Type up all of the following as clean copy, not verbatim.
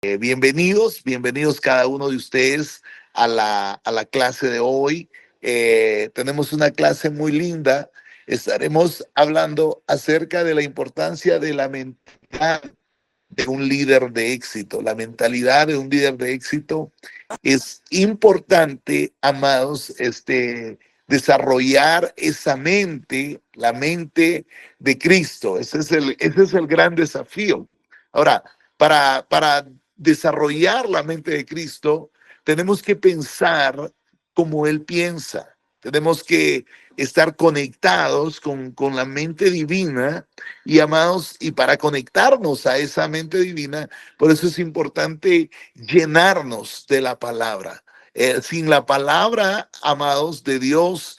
Bienvenidos cada uno de ustedes a la clase de hoy. Tenemos una clase muy linda. Estaremos hablando acerca de la importancia de la mentalidad de un líder de éxito. La mentalidad de un líder de éxito es importante, amados, desarrollar esa mente, la mente de Cristo. Ese es el gran desafío. Ahora, para desarrollar la mente de Cristo, tenemos que pensar como Él piensa. Tenemos que estar conectados con la mente divina y amados, y para conectarnos a esa mente divina, por eso es importante llenarnos de la palabra. Sin la palabra, amados, de Dios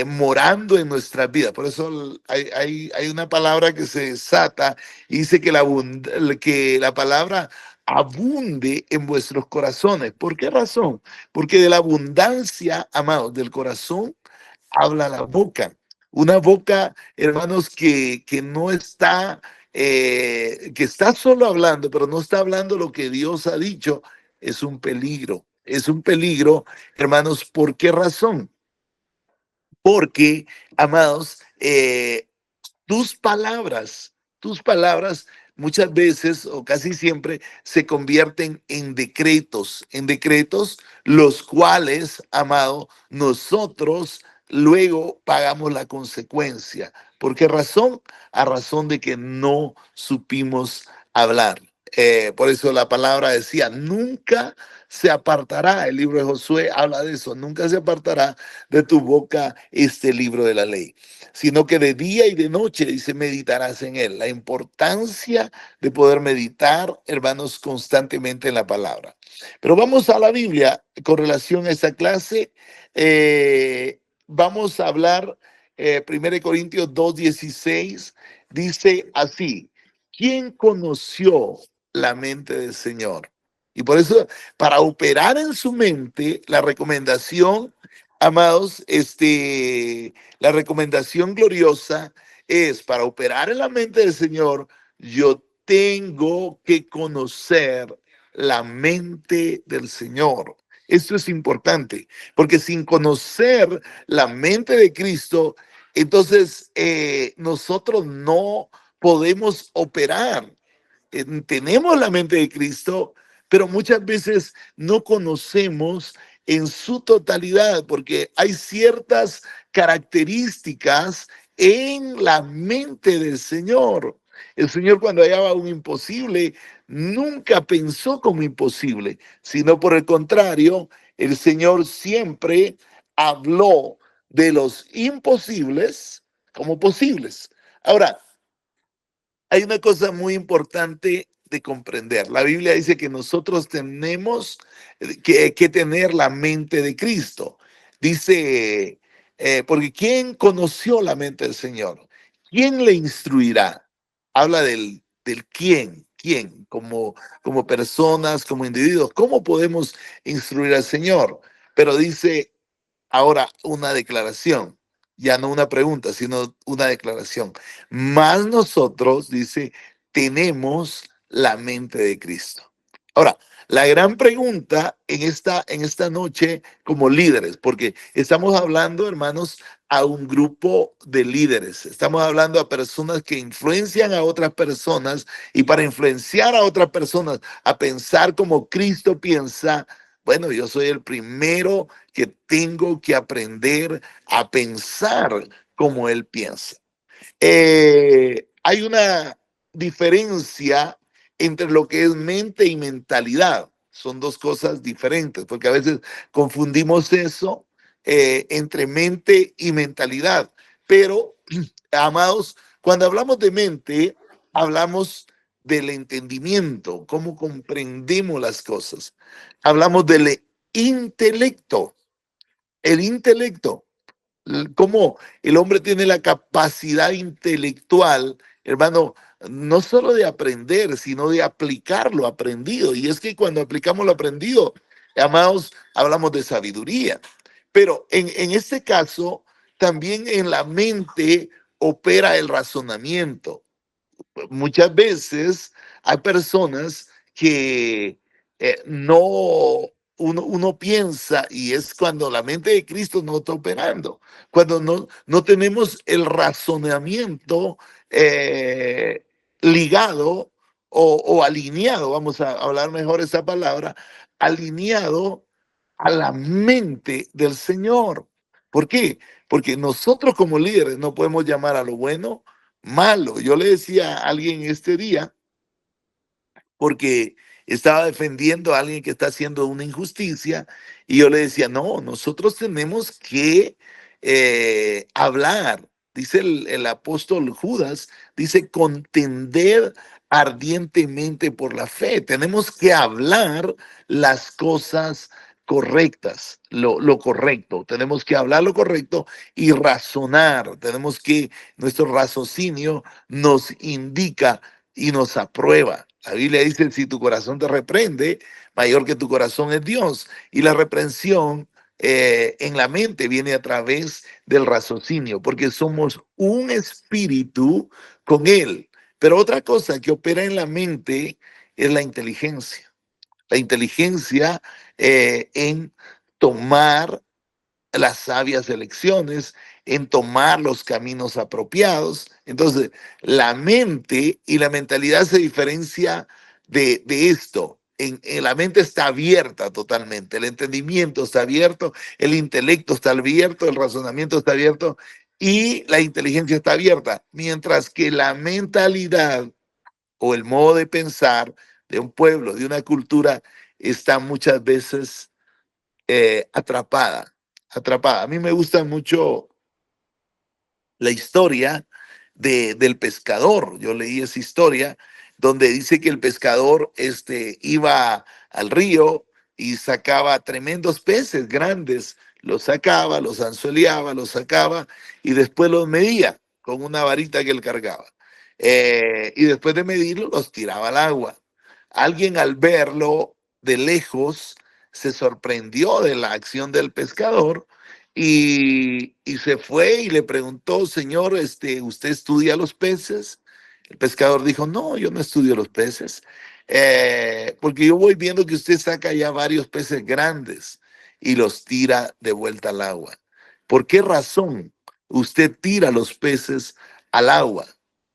morando en nuestras vidas. Por eso hay una palabra que se desata y dice que la palabra abunde en vuestros corazones. ¿Por qué razón? Porque de la abundancia, amados, del corazón habla la boca. Una boca, hermanos, que no está, que está solo hablando, pero no está hablando lo que Dios ha dicho, es un peligro. Es un peligro, hermanos. ¿Por qué razón? Porque, amados, tus palabras muchas veces o casi siempre se convierten en decretos los cuales, amado, nosotros luego pagamos la consecuencia. ¿Por qué razón? A razón de que no supimos hablar. Por eso la palabra decía, nunca se apartará, el libro de Josué habla de eso, nunca se apartará de tu boca este libro de la ley, sino que de día y de noche, dice, meditarás en él. La importancia de poder meditar, hermanos, constantemente en la palabra. Pero vamos a la Biblia con relación a esta clase. Vamos a hablar, 1 Corintios 2:16, dice así, ¿quién conoció la mente del Señor? Y por eso, para operar en su mente, la recomendación, amados, la recomendación gloriosa es, para operar en la mente del Señor, yo tengo que conocer la mente del Señor. Esto es importante, porque sin conocer la mente de Cristo, entonces nosotros no podemos operar. Tenemos la mente de Cristo, pero muchas veces no conocemos en su totalidad, porque hay ciertas características en la mente del Señor. El Señor, cuando hallaba un imposible, nunca pensó como imposible, sino por el contrario, el Señor siempre habló de los imposibles como posibles. Ahora, hay una cosa muy importante de comprender. La Biblia dice que nosotros tenemos que tener la mente de Cristo. Dice, porque ¿quién conoció la mente del Señor? ¿Quién le instruirá? Habla del quién, como personas, como individuos. ¿Cómo podemos instruir al Señor? Pero dice ahora una declaración, ya no una pregunta, sino una declaración. Más nosotros, dice, tenemos la mente de Cristo. Ahora, la gran pregunta en esta noche como líderes, porque estamos hablando, hermanos, a un grupo de líderes. Estamos hablando a personas que influencian a otras personas, y para influenciar a otras personas a pensar como Cristo piensa, bueno, yo soy el primero que tengo que aprender a pensar como Él piensa. Hay una diferencia entre lo que es mente y mentalidad. Son dos cosas diferentes, porque a veces confundimos eso entre mente y mentalidad. Pero, amados, cuando hablamos de mente, hablamos del entendimiento, cómo comprendemos las cosas. Hablamos del intelecto, el intelecto, cómo el hombre tiene la capacidad intelectual, hermano, no solo de aprender, sino de aplicar lo aprendido. Y es que cuando aplicamos lo aprendido, amados, hablamos de sabiduría. Pero en este caso, también en la mente opera el razonamiento. Muchas veces hay personas que no, uno piensa, y es cuando la mente de Cristo no está operando, cuando no tenemos el razonamiento eh, ligado o alineado, vamos a hablar mejor esa palabra, alineado a la mente del Señor. ¿Por qué? Porque nosotros como líderes no podemos llamar a lo bueno malo. Yo le decía a alguien este día, porque estaba defendiendo a alguien que está haciendo una injusticia, y yo le decía, no, nosotros tenemos que hablar, dice el apóstol Judas, dice contender ardientemente por la fe. Tenemos que hablar las cosas correctas, lo correcto. Tenemos que hablar lo correcto y razonar. Tenemos que, nuestro raciocinio nos indica y nos aprueba. La Biblia dice, si tu corazón te reprende, mayor que tu corazón es Dios. Y la reprensión en la mente viene a través del raciocinio, porque somos un espíritu con Él. Pero otra cosa que opera en la mente es la inteligencia. La inteligencia en tomar las sabias elecciones, en tomar los caminos apropiados. Entonces, la mente y la mentalidad se diferencia de esto. En la mente está abierta totalmente, el entendimiento está abierto, el intelecto está abierto, el razonamiento está abierto y la inteligencia está abierta, mientras que la mentalidad o el modo de pensar de un pueblo, de una cultura, está muchas veces atrapada, atrapada. A mí me gusta mucho la historia del pescador. Yo leí esa historia donde dice que el pescador iba al río y sacaba tremendos peces grandes, los sacaba, los anzueleaba, los sacaba y después los medía con una varita que él cargaba. Y después de medirlo, los tiraba al agua. Alguien al verlo de lejos se sorprendió de la acción del pescador y se fue y le preguntó, señor, ¿usted estudia los peces? El pescador dijo, no, yo no estudio los peces, porque yo voy viendo que usted saca ya varios peces grandes y los tira de vuelta al agua. ¿Por qué razón usted tira los peces al agua?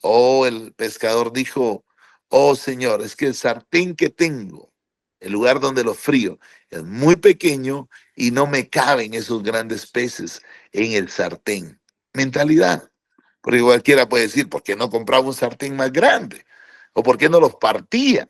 Oh, el pescador dijo, oh, señor, es que el sartén que tengo, el lugar donde los frío, es muy pequeño y no me caben esos grandes peces en el sartén. Mentalidad. Porque cualquiera puede decir, ¿por qué no compraba un sartén más grande? ¿O por qué no los partía?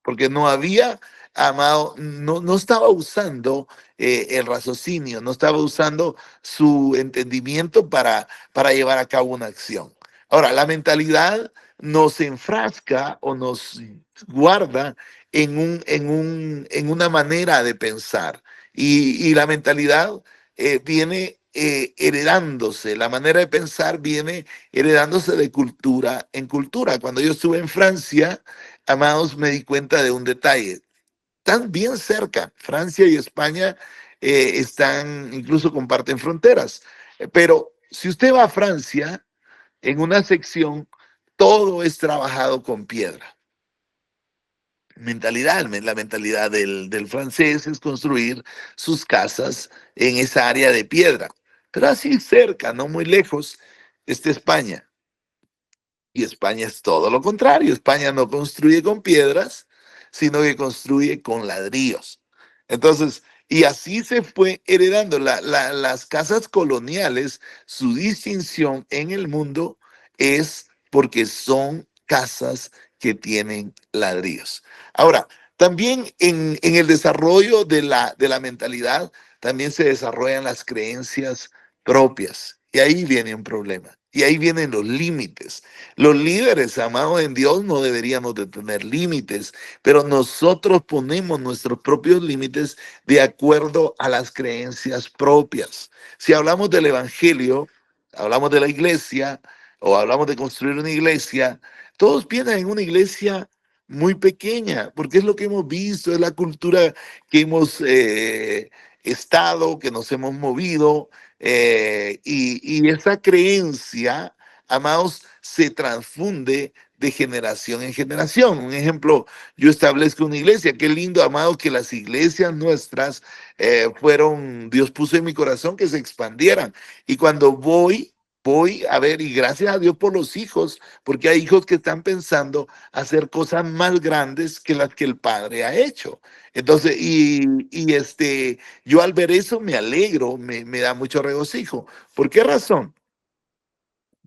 Porque no había, amado, no estaba usando el raciocinio, no estaba usando su entendimiento para llevar a cabo una acción. Ahora, la mentalidad nos enfrasca o nos guarda en una manera de pensar. Y la mentalidad viene heredándose, la manera de pensar viene heredándose de cultura en cultura. Cuando yo estuve en Francia, amados, me di cuenta de un detalle. Están bien cerca. Francia y España están, incluso comparten fronteras. Pero si usted va a Francia, en una sección, todo es trabajado con piedra. La mentalidad del francés es construir sus casas en esa área de piedra. Pero así cerca, no muy lejos, está España. Y España es todo lo contrario. España no construye con piedras, sino que construye con ladrillos. Entonces, y así se fue heredando. Las casas coloniales, su distinción en el mundo es porque son casas que tienen ladrillos. Ahora, también en el desarrollo de la mentalidad, también se desarrollan las creencias propias. Y ahí viene un problema. Y ahí vienen los límites. Los líderes, amados en Dios, no deberíamos de tener límites, pero nosotros ponemos nuestros propios límites de acuerdo a las creencias propias. Si hablamos del evangelio, hablamos de la iglesia o hablamos de construir una iglesia, todos piensan en una iglesia muy pequeña, porque es lo que hemos visto, es la cultura que hemos estado, que nos hemos movido, y esa creencia, amados, se transfunde de generación en generación. Un ejemplo, yo establezco una iglesia. Qué lindo, amado, que las iglesias nuestras Dios puso en mi corazón que se expandieran. Y cuando voy a ver, y gracias a Dios por los hijos, porque hay hijos que están pensando hacer cosas más grandes que las que el padre ha hecho. Entonces, yo al ver eso me alegro, me da mucho regocijo. ¿Por qué razón?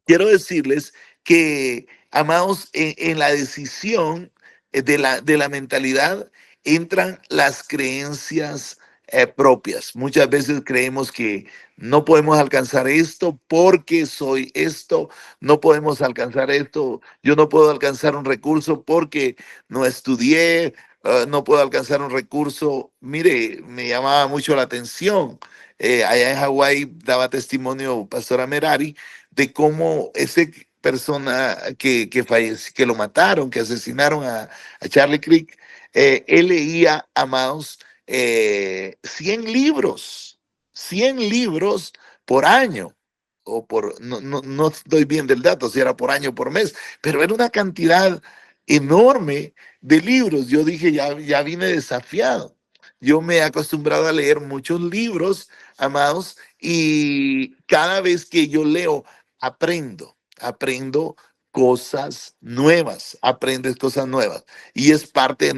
Quiero decirles que, amados, en la decisión de la mentalidad entran las creencias propias. Muchas veces creemos que no podemos alcanzar esto porque soy esto, no podemos alcanzar esto, yo no puedo alcanzar un recurso porque no estudié, no puedo alcanzar un recurso. Mire, me llamaba mucho la atención. Allá en Hawái daba testimonio Pastora Merari de cómo ese persona que falleció, que lo mataron, que asesinaron a Charlie Kirk, él leía, amados, 100 libros, 100 libros por año. O por, no estoy bien del dato, si era por año o por mes, pero era una cantidad enorme de libros. Yo dije, ya vine desafiado. Yo me he acostumbrado a leer muchos libros, amados, y cada vez que yo leo aprendo cosas nuevas, aprendes cosas nuevas. Y es parte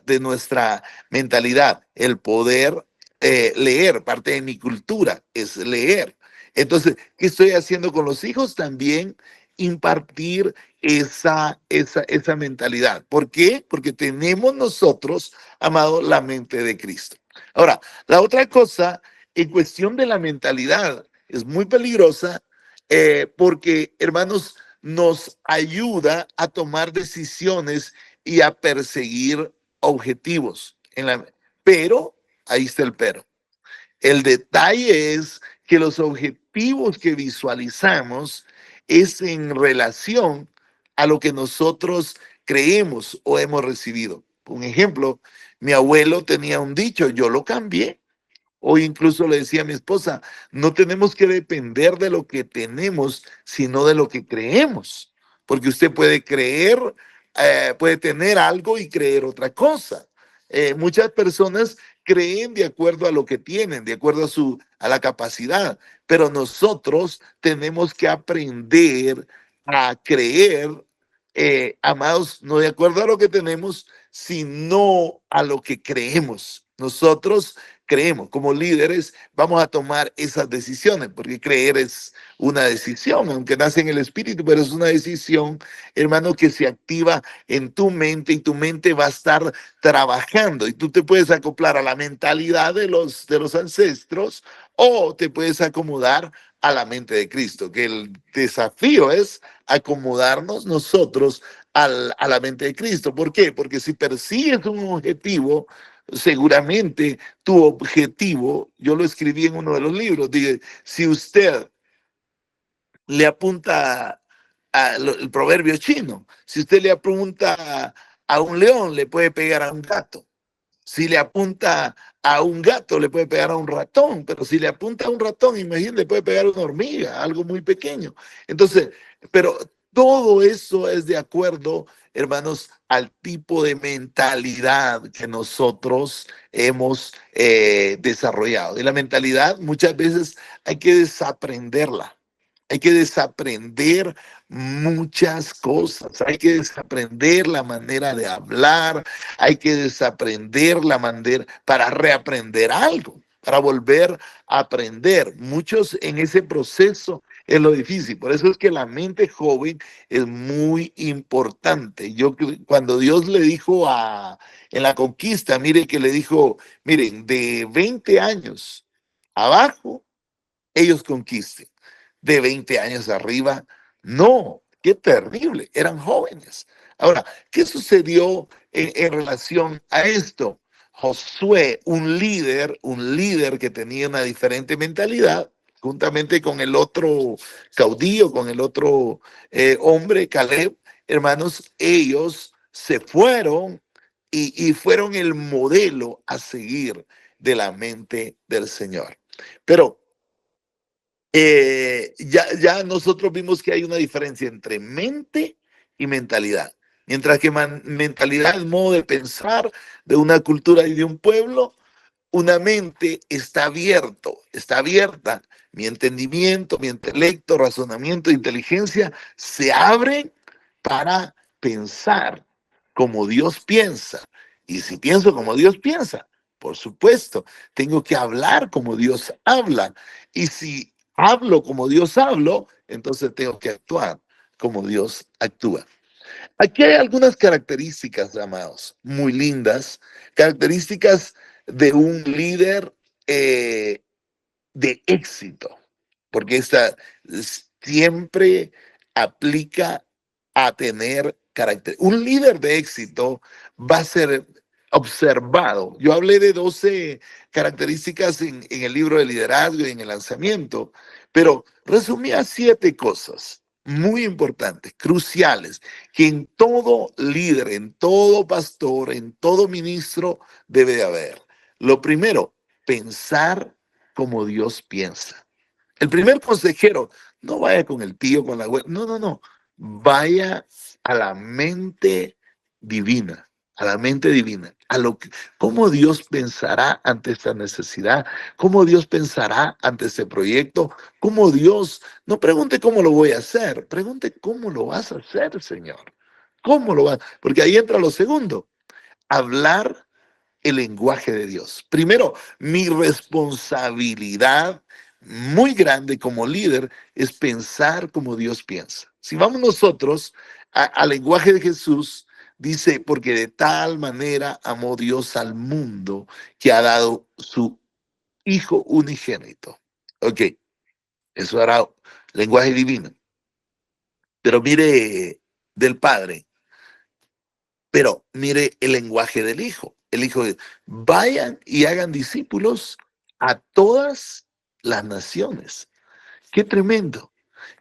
de nuestra mentalidad, el poder leer, parte de mi cultura es leer. Entonces, ¿qué estoy haciendo con los hijos? También impartir esa mentalidad. ¿Por qué? Porque tenemos nosotros, amado, la mente de Cristo. Ahora, la otra cosa en cuestión de la mentalidad es muy peligrosa porque, hermanos, nos ayuda a tomar decisiones y a perseguir objetivos. Pero, ahí está el pero. El detalle es que los objetivos que visualizamos es en relación a lo que nosotros creemos o hemos recibido. Un ejemplo, mi abuelo tenía un dicho, yo lo cambié. Hoy incluso le decía a mi esposa, no tenemos que depender de lo que tenemos, sino de lo que creemos. Porque usted puede creer, puede tener algo y creer otra cosa. Muchas personas creen de acuerdo a lo que tienen, de acuerdo a la capacidad, pero nosotros tenemos que aprender a creer, amados, no de acuerdo a lo que tenemos, sino a lo que creemos. Nosotros creemos, como líderes, vamos a tomar esas decisiones, porque creer es una decisión, aunque nace en el espíritu, pero es una decisión, hermano, que se activa en tu mente y tu mente va a estar trabajando y tú te puedes acoplar a la mentalidad de los ancestros o te puedes acomodar a la mente de Cristo, que el desafío es acomodarnos nosotros a la mente de Cristo. ¿Por qué? Porque si persigues un objetivo, seguramente tu objetivo, yo lo escribí en uno de los libros, dije, si usted le apunta el proverbio chino, si usted le apunta a un león, le puede pegar a un gato. Si le apunta a un gato, le puede pegar a un ratón, pero si le apunta a un ratón, imagínate, le puede pegar a una hormiga, algo muy pequeño. Entonces, pero todo eso es de acuerdo, hermanos, al tipo de mentalidad que nosotros hemos desarrollado. Y la mentalidad muchas veces hay que desaprenderla. Hay que desaprender muchas cosas. Hay que desaprender la manera de hablar. Hay que desaprender la manera para reaprender algo, para volver a aprender. Muchos en ese proceso es lo difícil. Por eso es que la mente joven es muy importante. Cuando Dios le dijo en la conquista, mire que le dijo, miren, de 20 años abajo, ellos conquisten. De 20 años arriba, no, qué terrible, eran jóvenes. Ahora, ¿qué sucedió en relación a esto? Josué, un líder que tenía una diferente mentalidad, juntamente con el otro caudillo, con el otro hombre, Caleb, hermanos, ellos se fueron y fueron el modelo a seguir de la mente del Señor. Pero ya nosotros vimos que hay una diferencia entre mente y mentalidad. Mientras que mentalidad es modo de pensar de una cultura y de un pueblo, una mente está abierta. Mi entendimiento, mi intelecto, razonamiento, inteligencia se abren para pensar como Dios piensa. Y si pienso como Dios piensa, por supuesto, tengo que hablar como Dios habla. Y si hablo como Dios habla, entonces tengo que actuar como Dios actúa. Aquí hay algunas características, amados, muy lindas, características de un líder eh, de éxito, porque esta siempre aplica a tener carácter. Un líder de éxito va a ser observado. Yo hablé de 12 características en el libro de liderazgo y en el lanzamiento, pero resumía 7 cosas muy importantes, cruciales, que en todo líder, en todo pastor, en todo ministro debe de haber. Lo primero, pensar como Dios piensa. El primer consejero, no vaya con el tío, con la abuela, no, no, no, vaya a la mente divina, a la mente divina, a lo que, cómo Dios pensará ante esta necesidad, cómo Dios pensará ante este proyecto, cómo Dios, no pregunte cómo lo voy a hacer, pregunte cómo lo vas a hacer, Señor, cómo lo vas, porque ahí entra lo segundo, hablar el lenguaje de Dios. Primero, mi responsabilidad muy grande como líder es pensar como Dios piensa. Si vamos nosotros al lenguaje de Jesús, dice, porque de tal manera amó Dios al mundo que ha dado su Hijo unigénito. Ok, eso era lenguaje divino. Pero mire del Padre. Pero mire el lenguaje del Hijo. El Hijo dice, vayan y hagan discípulos a todas las naciones. Qué tremendo,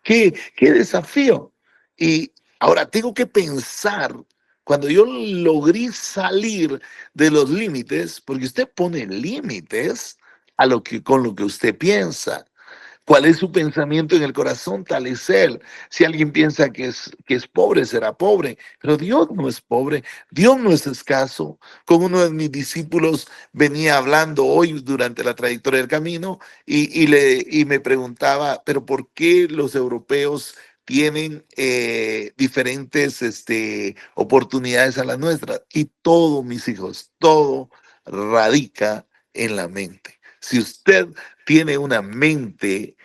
qué desafío. Y ahora tengo que pensar, cuando yo logré salir de los límites, porque usted pone límites a lo que, con lo que usted piensa. ¿Cuál es su pensamiento en el corazón? Tal es él. Si alguien piensa que es pobre, será pobre. Pero Dios no es pobre. Dios no es escaso. Con uno de mis discípulos venía hablando hoy durante la trayectoria del camino y me preguntaba, ¿pero por qué los europeos tienen diferentes oportunidades a las nuestras? Y todo, mis hijos, todo radica en la mente. Si usted tiene una mente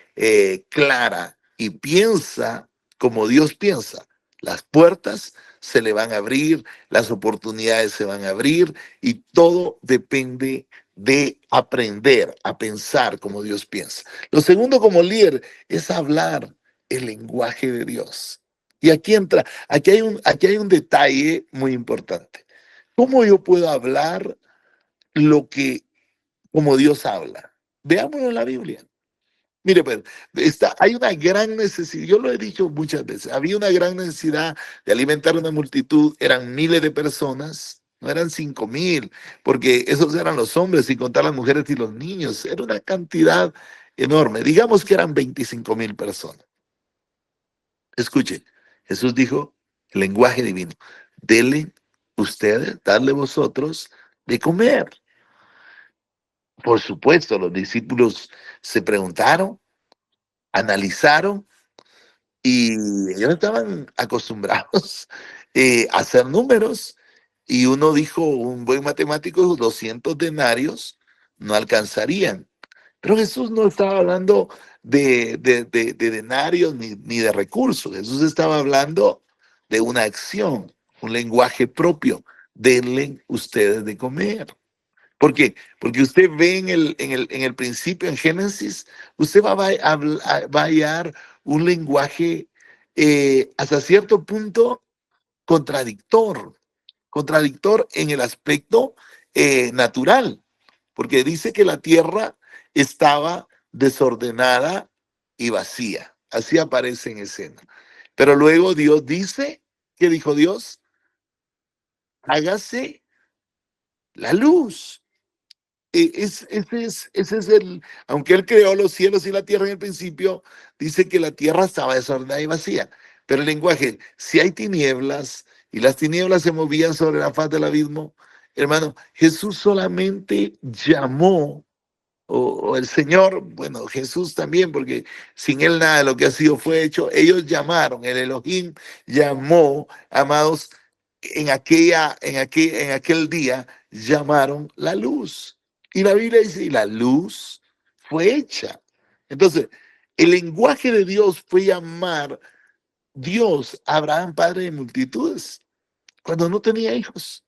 clara y piensa como Dios piensa, las puertas se le van a abrir, las oportunidades se van a abrir y todo depende de aprender a pensar como Dios piensa. Lo segundo como líder es hablar el lenguaje de Dios. Y aquí entra, aquí hay un detalle muy importante. ¿Cómo yo puedo hablar lo que como Dios habla? Veámoslo en la Biblia. Mire, pues, hay una gran necesidad, yo lo he dicho muchas veces, había una gran necesidad de alimentar una multitud, eran miles de personas, no eran 5,000, porque esos eran los hombres, sin contar las mujeres y los niños, era una cantidad enorme, digamos que eran 25,000 personas. Escuchen, Jesús dijo, el lenguaje divino, denle ustedes, darle vosotros de comer. Por supuesto, los discípulos se preguntaron, analizaron, y ellos estaban acostumbrados a hacer números. Y uno dijo, un buen matemático, 200 denarios no alcanzarían. Pero Jesús no estaba hablando de denarios ni de recursos. Jesús estaba hablando de una acción, un lenguaje propio. Denle ustedes de comer. ¿Por qué? Porque usted ve en el principio, en Génesis, usted va a hallar un lenguaje hasta cierto punto contradictor, contradictor en el aspecto natural, porque dice que la tierra estaba desordenada y vacía. Así aparece en escena. Pero luego Dios dice, ¿qué dijo Dios? Hágase la luz. Ese es aunque él creó los cielos y la tierra en el principio, dice que la tierra estaba desordenada y vacía. Pero el lenguaje, si hay tinieblas y las tinieblas se movían sobre la faz del abismo, hermano, Jesús solamente llamó, o el Señor, bueno, Jesús también, porque sin él nada de lo que ha sido fue hecho. Ellos llamaron, el Elohim llamó, amados, en aquel día llamaron la luz. Y la Biblia dice, y la luz fue hecha. Entonces, el lenguaje de Dios fue llamar Dios a Abraham padre de multitudes cuando no tenía hijos.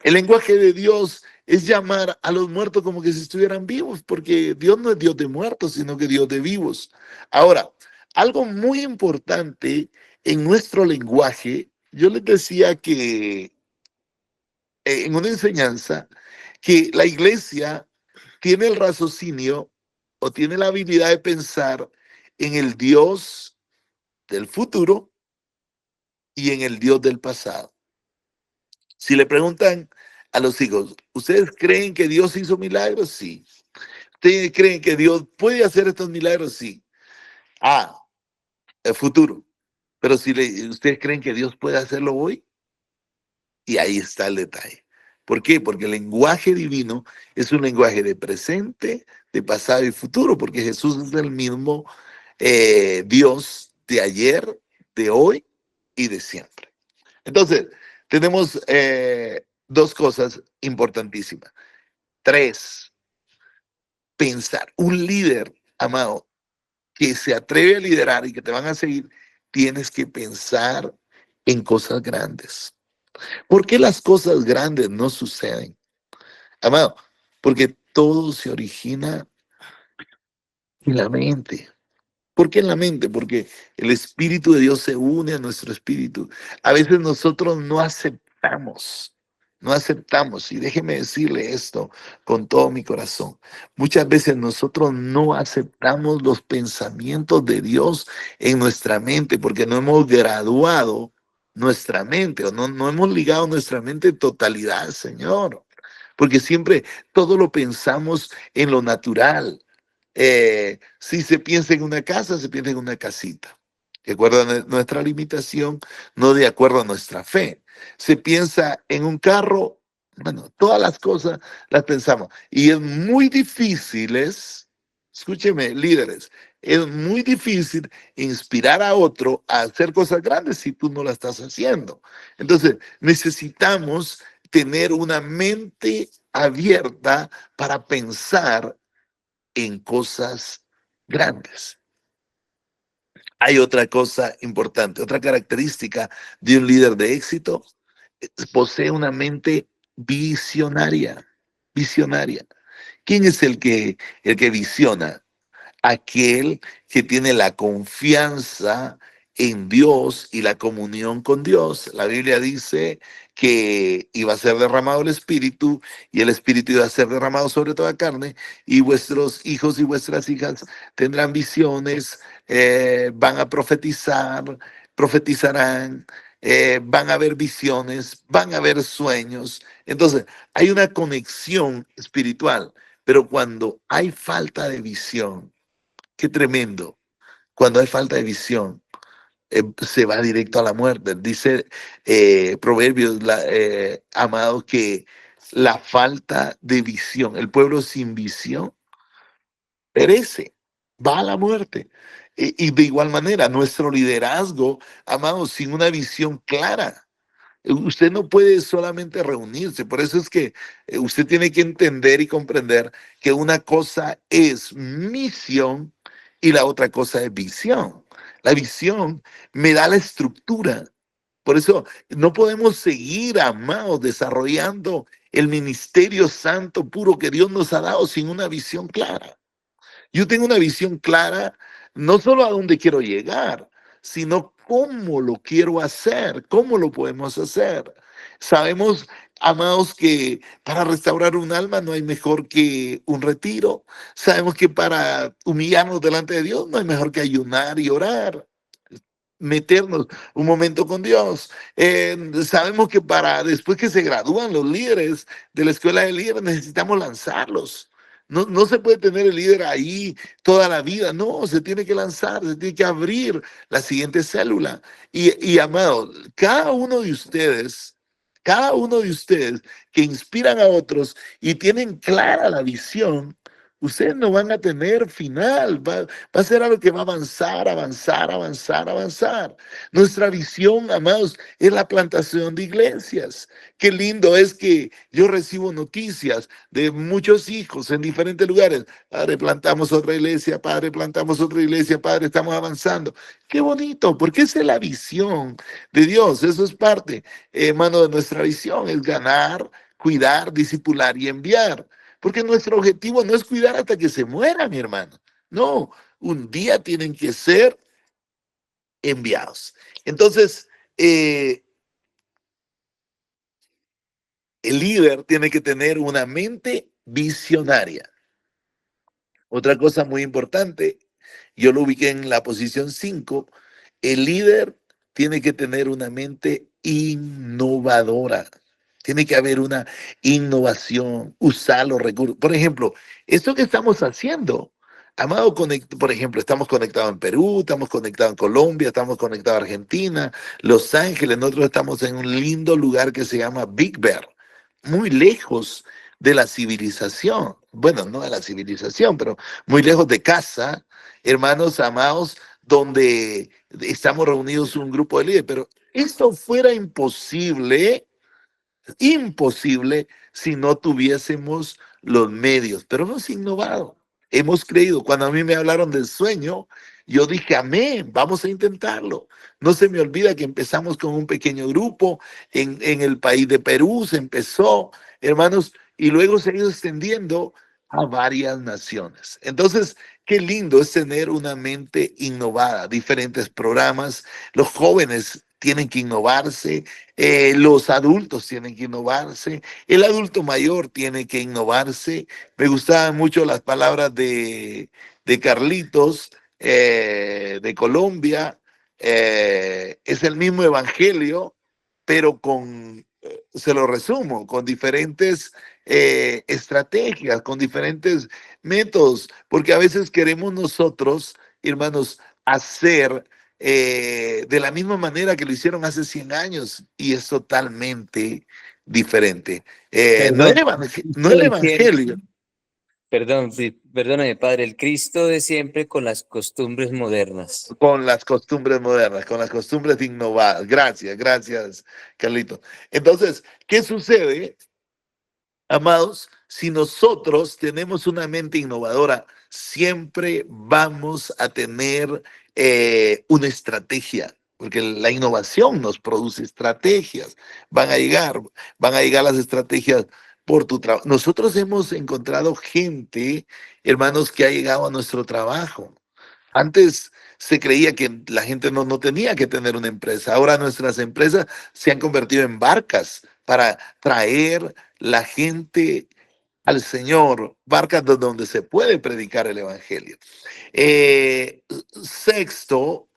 El lenguaje de Dios es llamar a los muertos como que si estuvieran vivos, porque Dios no es Dios de muertos, sino que Dios de vivos. Ahora, algo muy importante en nuestro lenguaje, yo les decía que en una enseñanza, que la iglesia tiene el raciocinio o tiene la habilidad de pensar en el Dios del futuro y en el Dios del pasado. Si le preguntan a los hijos, ¿ustedes creen que Dios hizo milagros? Sí. ¿Ustedes creen que Dios puede hacer estos milagros? Sí. Ah, el futuro. Pero si ustedes creen que Dios puede hacerlo hoy, y ahí está el detalle. ¿Por qué? Porque el lenguaje divino es un lenguaje de presente, de pasado y futuro, porque Jesús es el mismo Dios de ayer, de hoy y de siempre. Entonces, tenemos dos cosas importantísimas. Tres, pensar. Un líder, amado, que se atreve a liderar y que te van a seguir, tienes que pensar en cosas grandes. ¿Por qué las cosas grandes no suceden? Amado, porque todo se origina en la mente. ¿Por qué en la mente? Porque el Espíritu de Dios se une a nuestro espíritu. A veces nosotros no aceptamos, y déjeme decirle esto con todo mi corazón. Muchas veces nosotros no aceptamos los pensamientos de Dios en nuestra mente porque no hemos graduado nuestra mente o no hemos ligado nuestra mente en totalidad, Señor. Porque siempre todo lo pensamos en lo natural. Si se piensa en una casa, se piensa en una casita. De acuerdo a nuestra limitación, no de acuerdo a nuestra fe. Se piensa en un carro, bueno, todas las cosas las pensamos. Y es muy difícil, escúcheme, líderes, es muy difícil inspirar a otro a hacer cosas grandes si tú no las estás haciendo. Entonces, necesitamos tener una mente abierta para pensar en cosas grandes. Hay otra cosa importante, otra característica de un líder de éxito, posee una mente visionaria, visionaria. ¿Quién es el que visiona? Aquel que tiene la confianza en Dios y la comunión con Dios. La Biblia dice que iba a ser derramado el Espíritu y el Espíritu iba a ser derramado sobre toda carne y vuestros hijos y vuestras hijas tendrán visiones, van a profetizar, profetizarán, van a ver visiones, van a ver sueños. Entonces, hay una conexión espiritual, pero cuando hay falta de visión, qué tremendo. Cuando hay falta de visión, se va directo a la muerte. Dice Proverbios, amado, que la falta de visión, el pueblo sin visión, perece, va a la muerte. Y de igual manera, nuestro liderazgo, amado, sin una visión clara. Usted no puede solamente reunirse, por eso es que usted tiene que entender y comprender que una cosa es misión y la otra cosa es visión. La visión me da la estructura. Por eso no podemos seguir, amados, desarrollando el ministerio santo puro que Dios nos ha dado sin una visión clara. Yo tengo una visión clara, no solo a dónde quiero llegar, sino cómo lo quiero hacer, cómo lo podemos hacer. Sabemos, amados, que para restaurar un alma no hay mejor que un retiro. Sabemos que para humillarnos delante de Dios no hay mejor que ayunar y orar, meternos un momento con Dios. Sabemos que para después que se gradúan los líderes de la escuela de líderes necesitamos lanzarlos. No se puede tener el líder ahí toda la vida, no, se tiene que lanzar, se tiene que abrir la siguiente célula. Amado, cada uno de ustedes que inspiran a otros y tienen clara la visión, ustedes no van a tener final, va a ser algo que va a avanzar, avanzar, avanzar, avanzar. Nuestra visión, amados, es la plantación de iglesias. Qué lindo es que yo recibo noticias de muchos hijos en diferentes lugares. Padre, plantamos otra iglesia, padre, plantamos otra iglesia, padre, estamos avanzando. Qué bonito, porque esa es la visión de Dios. Eso es parte, hermano, de nuestra visión, es ganar, cuidar, discipular y enviar. Porque nuestro objetivo no es cuidar hasta que se muera, mi hermano. No, un día tienen que ser enviados. Entonces, el líder tiene que tener una mente visionaria. Otra cosa muy importante, yo lo ubiqué en la posición 5, el líder tiene que tener una mente innovadora. Tiene que haber una innovación, usar los recursos. Por ejemplo, esto que estamos haciendo, amado, por ejemplo, estamos conectados en Perú, estamos conectados en Colombia, estamos conectados en Argentina, Los Ángeles, nosotros estamos en un lindo lugar que se llama Big Bear, muy lejos de la civilización. Bueno, no de la civilización, pero muy lejos de casa, hermanos amados, donde estamos reunidos un grupo de líderes. Pero esto fuera imposible si no tuviésemos los medios. Pero hemos innovado, hemos creído. Cuando a mí me hablaron del sueño, yo dije, amén, vamos a intentarlo. No se me olvida que empezamos con un pequeño grupo en el país de Perú, se empezó, hermanos, y luego se ha ido extendiendo a varias naciones. Entonces, qué lindo es tener una mente innovada, diferentes programas. Los jóvenes tienen que innovarse, los adultos tienen que innovarse, el adulto mayor tiene que innovarse. Me gustaban mucho las palabras de Carlitos, de Colombia. Es el mismo evangelio, pero se lo resumo, con diferentes estrategias, con diferentes métodos, porque a veces queremos nosotros, hermanos, hacer de la misma manera que lo hicieron hace 100 años y es totalmente diferente. Perdón, No el evangelio. perdón, perdóname, padre, el Cristo de siempre con las costumbres modernas. Con las costumbres modernas, con las costumbres innovadas. Gracias, gracias, Carlito. Entonces, ¿qué sucede? Amados, si nosotros tenemos una mente innovadora, siempre vamos a tener una estrategia, porque la innovación nos produce estrategias. Van a llegar las estrategias por tu trabajo. Nosotros hemos encontrado gente, hermanos, que ha llegado a nuestro trabajo. Antes se creía que la gente no tenía que tener una empresa. Ahora nuestras empresas se han convertido en barcas para traer la gente al Señor, barcas donde se puede predicar el Evangelio. Eh, Sexto,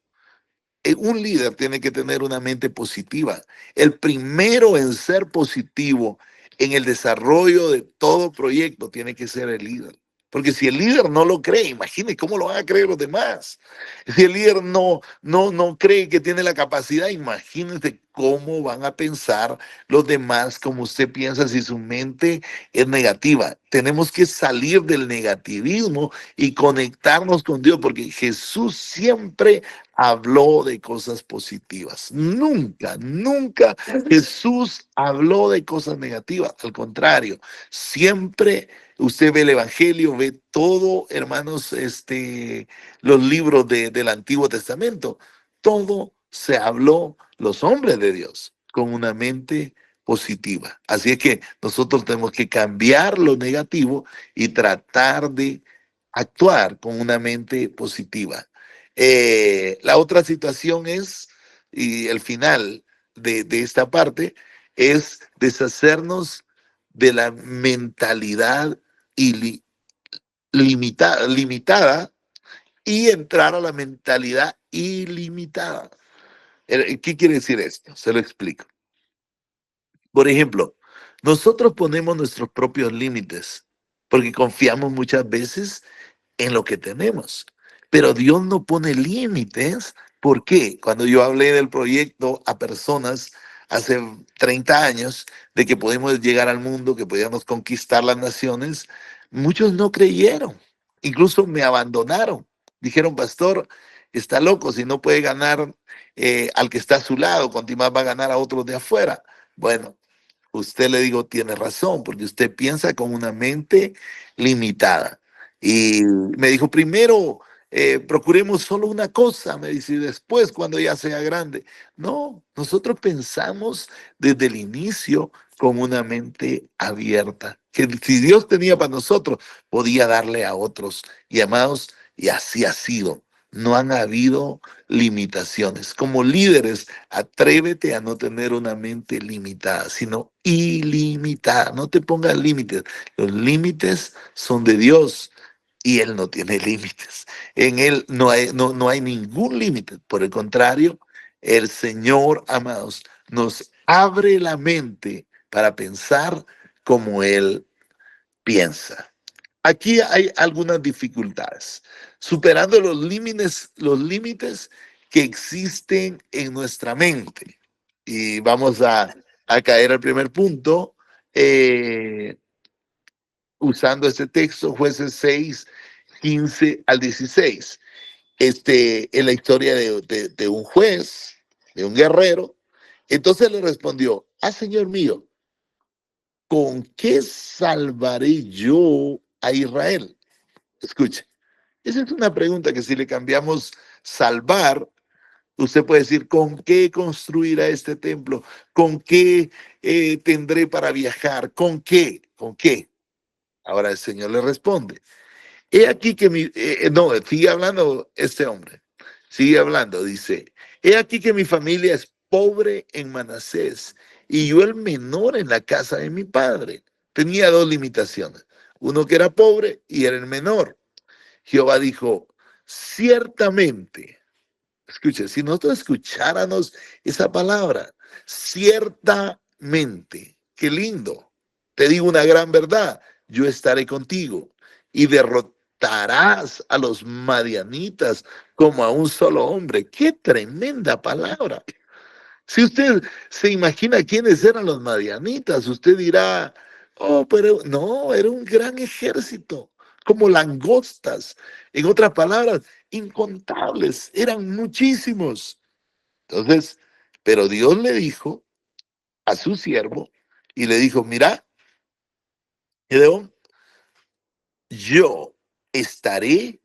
un líder tiene que tener una mente positiva. El primero en ser positivo en el desarrollo de todo proyecto tiene que ser el líder. Porque si el líder no lo cree, imagine cómo lo van a creer los demás. Si el líder no cree que tiene la capacidad, imagínense cómo van a pensar los demás como usted piensa si su mente es negativa. Tenemos que salir del negativismo y conectarnos con Dios, porque Jesús siempre habló de cosas positivas. Nunca, nunca Jesús habló de cosas negativas. Al contrario, siempre usted ve el Evangelio, ve todo, hermanos, los libros del Antiguo Testamento. Todo se habló los hombres de Dios con una mente positiva. Así es que nosotros tenemos que cambiar lo negativo y tratar de actuar con una mente positiva. La otra situación es, y el final de esta parte, es deshacernos de la mentalidad limitada y entrar a la mentalidad ilimitada. ¿Qué quiere decir esto? Se lo explico. Por ejemplo, nosotros ponemos nuestros propios límites. porque confiamos muchas veces en lo que tenemos. Pero Dios no pone límites. ¿Por qué? Cuando yo hablé del proyecto a personas hace 30 años de que podemos llegar al mundo, que podíamos conquistar las naciones, muchos no creyeron. Incluso me abandonaron. Dijeron, pastor, está loco, si no puede ganar al que está a su lado, cuanto más va a ganar a otros de afuera. Bueno, usted le digo, tiene razón, porque usted piensa con una mente limitada. Y me dijo, primero, procuremos solo una cosa, me dice, y después cuando ya sea grande. No, nosotros pensamos desde el inicio con una mente abierta, que si Dios tenía para nosotros, podía darle a otros. Y amados, y así ha sido. No han habido limitaciones. Como líderes, atrévete a no tener una mente limitada, sino ilimitada. No te pongas límites. Los límites son de Dios y Él no tiene límites. En Él no hay ningún límite. Por el contrario, el Señor, amados, nos abre la mente para pensar como Él piensa. Aquí hay algunas dificultades, superando los límites que existen en nuestra mente. Y vamos a caer al primer punto, usando este texto, Jueces 6, 15 al 16. En la historia de un juez, de un guerrero. Entonces le respondió, Señor mío, ¿con qué salvaré yo a Israel? Escuche, esa es una pregunta que si le cambiamos salvar, usted puede decir, ¿con qué construirá este templo? ¿Con qué tendré para viajar? ¿Con qué? ¿Con qué? Ahora el Señor le responde. He aquí que no, sigue hablando este hombre. Sigue hablando, dice. He aquí que mi familia es pobre en Manasés y yo el menor en la casa de mi padre. Tenía dos limitaciones. Uno que era pobre y era el menor. Jehová dijo, ciertamente, escuche, si nosotros escucháramos esa palabra, ciertamente, qué lindo, te digo una gran verdad, yo estaré contigo y derrotarás a los madianitas como a un solo hombre. Qué tremenda palabra. Si usted se imagina quiénes eran los madianitas, usted dirá, oh, pero no, era un gran ejército, como langostas. En otras palabras, incontables, eran muchísimos. Entonces, pero Dios le dijo a su siervo y le dijo, mira, Gedeón, yo estaré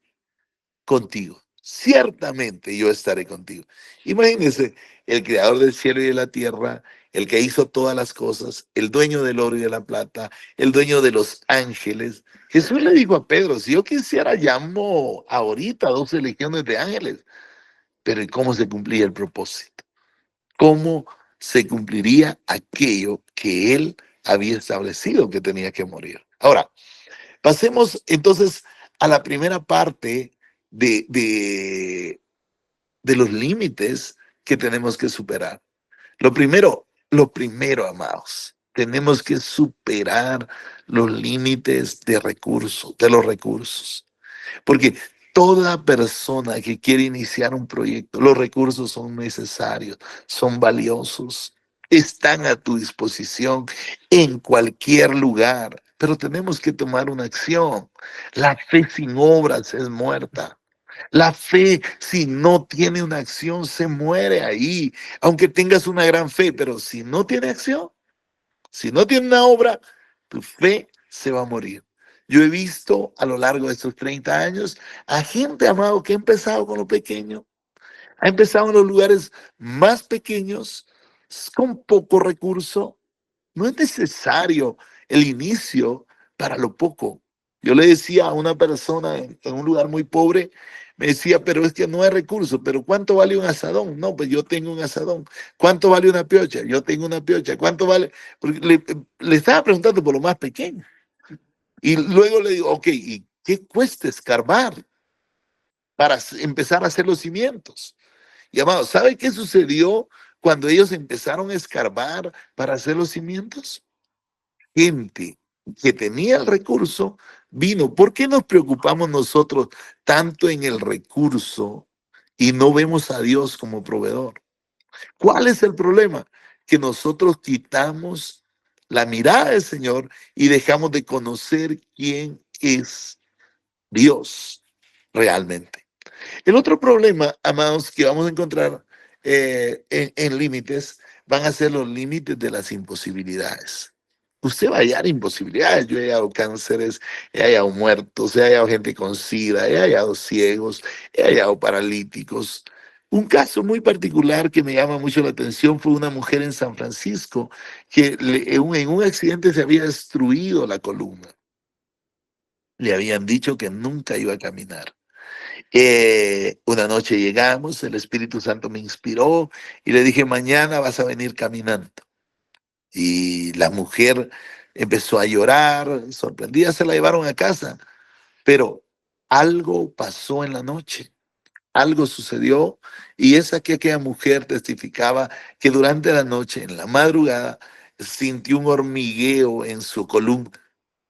contigo. Ciertamente yo estaré contigo. Imagínense, el creador del cielo y de la tierra, el que hizo todas las cosas, el dueño del oro y de la plata, el dueño de los ángeles. Jesús le dijo a Pedro, si yo quisiera, llamo ahorita 12 legiones de ángeles. Pero ¿y cómo se cumplía el propósito? ¿Cómo se cumpliría aquello que él había establecido que tenía que morir? Ahora, pasemos entonces a la primera parte de, de, de los límites que tenemos que superar. Lo primero, amados, tenemos que superar los límites de recursos, de los recursos. Porque toda persona que quiere iniciar un proyecto, los recursos son necesarios, son valiosos, están a tu disposición en cualquier lugar, pero tenemos que tomar una acción. La fe sin obras es muerta. La fe, si no tiene una acción, se muere ahí, aunque tengas una gran fe, pero si no tiene acción, si no tiene una obra, tu fe se va a morir. Yo he visto a lo largo de estos 30 años a gente, amado, que ha empezado con lo pequeño, ha empezado en los lugares más pequeños, con poco recurso. No es necesario el inicio para lo poco. Yo le decía a una persona en un lugar muy pobre, me decía, pero es que no hay recursos, pero ¿cuánto vale un asadón? No, pues yo tengo un asadón. ¿Cuánto vale una piocha? Yo tengo una piocha. ¿Cuánto vale? Porque le estaba preguntando por lo más pequeño. Y luego le digo, ok, ¿y qué cuesta escarbar para empezar a hacer los cimientos? Y amado, ¿sabe qué sucedió cuando ellos empezaron a escarbar para hacer los cimientos? Gente. que tenía el recurso, vino. ¿Por qué nos preocupamos nosotros tanto en el recurso y no vemos a Dios como proveedor? ¿Cuál es el problema? Que nosotros quitamos la mirada del Señor y dejamos de conocer quién es Dios realmente. El otro problema, amados, que vamos a encontrar en límites, van a ser los límites de las imposibilidades. Usted va a hallar imposibilidades. Yo he hallado cánceres, he hallado muertos, he hallado gente con sida, he hallado ciegos, he hallado paralíticos. Un caso muy particular que me llama mucho la atención fue una mujer en San Francisco que en un accidente se había destruido la columna. Le habían dicho que nunca iba a caminar. Una noche llegamos, el Espíritu Santo me inspiró y le dije, mañana vas a venir caminando. Y la mujer empezó a llorar, sorprendida, se la llevaron a casa, pero algo pasó en la noche, algo sucedió y esa que aquella mujer testificaba que durante la noche, en la madrugada, sintió un hormigueo en su columna.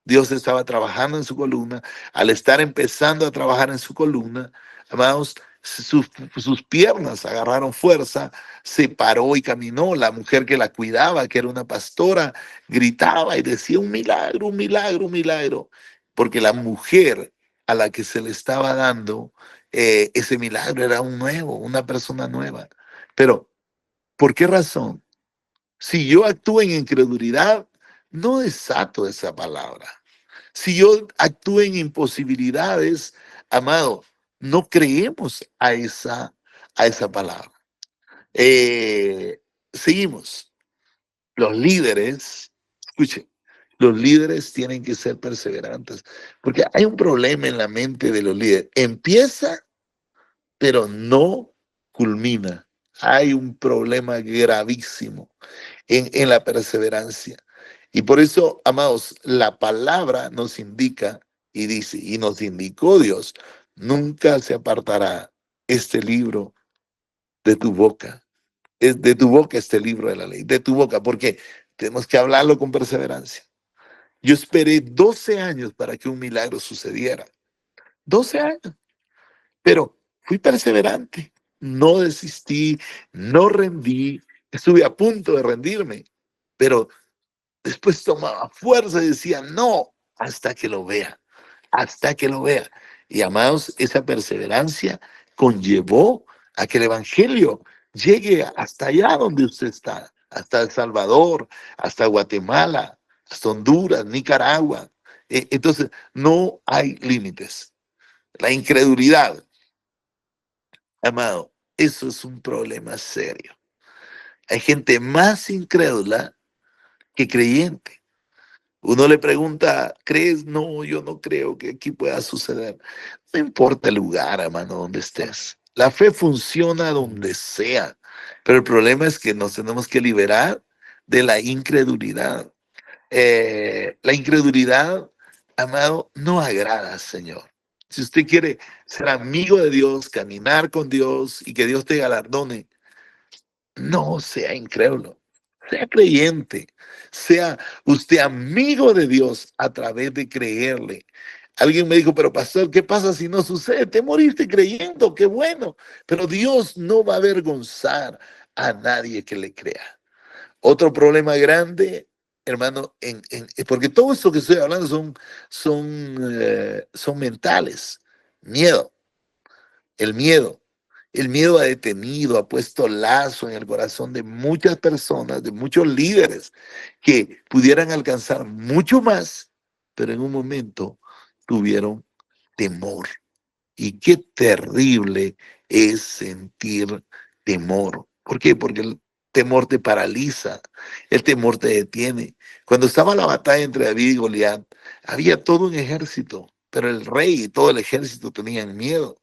Dios estaba trabajando en su columna. Al estar empezando a trabajar en su columna, amados, sus piernas agarraron fuerza, se paró y caminó. La mujer que la cuidaba, que era una pastora, gritaba y decía un milagro, un milagro, un milagro. Porque la mujer a la que se le estaba dando ese milagro era un nuevo, una persona nueva. Pero, ¿por qué razón? Si yo actúo en incredulidad, no desato esa palabra. Si yo actúo en imposibilidades, amado, no creemos a esa palabra. Seguimos. Los líderes, escuchen, los líderes tienen que ser perseverantes, porque hay un problema en la mente de los líderes. Empieza, pero no culmina. Hay un problema gravísimo en la perseverancia. Y por eso, amados, la palabra nos indica y dice, y nos indicó Dios, nunca se apartará este libro de tu boca. Es de tu boca este libro de la ley, de tu boca, porque tenemos que hablarlo con perseverancia. Yo esperé 12 años para que un milagro sucediera. 12 años. Pero fui perseverante. No desistí, no rendí. Estuve a punto de rendirme, pero después tomaba fuerza y decía, no, hasta que lo vea, hasta que lo vea. Y amados, esa perseverancia conllevó a que el Evangelio llegue hasta allá donde usted está, hasta El Salvador, hasta Guatemala, hasta Honduras, Nicaragua. Entonces, no hay límites. La incredulidad, amado, eso es un problema serio. Hay gente más incrédula que creyente. Uno le pregunta, ¿crees? No, yo no creo que aquí pueda suceder. No importa el lugar, hermano, donde estés. La fe funciona donde sea, pero el problema es que nos tenemos que liberar de la incredulidad. La incredulidad, amado, no agrada al Señor. Si usted quiere ser amigo de Dios, caminar con Dios y que Dios te galardone, no sea incrédulo, sea creyente, sea usted amigo de Dios a través de creerle. Alguien me dijo, pero pastor, ¿qué pasa si no sucede? Te moriste creyendo, qué bueno, pero Dios no va a avergonzar a nadie que le crea. Otro problema grande, hermano, porque todo esto que estoy hablando son mentales. Miedo, el miedo. El miedo ha detenido, ha puesto lazo en el corazón de muchas personas, de muchos líderes que pudieran alcanzar mucho más, pero en un momento tuvieron temor. Y qué terrible es sentir temor. ¿Por qué? Porque el temor te paraliza, el temor te detiene. Cuando estaba la batalla entre David y Goliat, había todo un ejército, pero el rey y todo el ejército tenían miedo.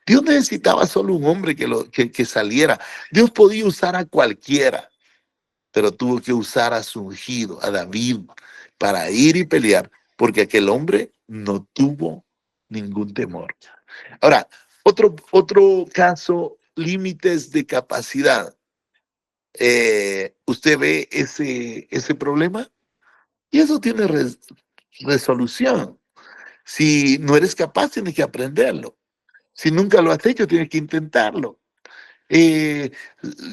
Dios necesitaba solo un hombre que saliera. Dios podía usar a cualquiera, pero tuvo que usar a su ungido, a David, para ir y pelear, porque aquel hombre no tuvo ningún temor. Ahora, otro caso, límites de capacidad. ¿Usted ve ese problema? Y eso tiene resolución. Si no eres capaz, tienes que aprenderlo. Si nunca lo has hecho, tienes que intentarlo. Eh,